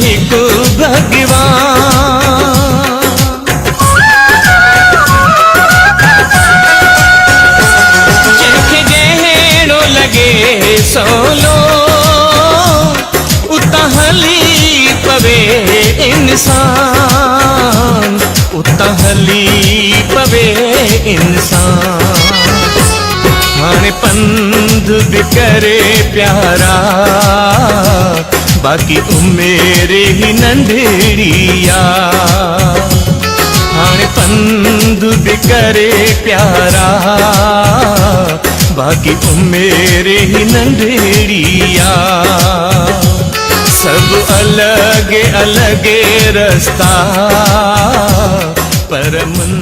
हिकु भगवान। जंहिंखे जहिड़ो लॻे सवलो उतां हली पवे इंसान, उतां हली पवे इंसान। हाणे पंध बि करे प्यारा बाक़ी उमेर ही नंढड़ी आ। हाणे पंध बि करे प्यारा बाक़ी उमेर ही नंढड़ी आ। सब अलग अलग रास्ता पर मन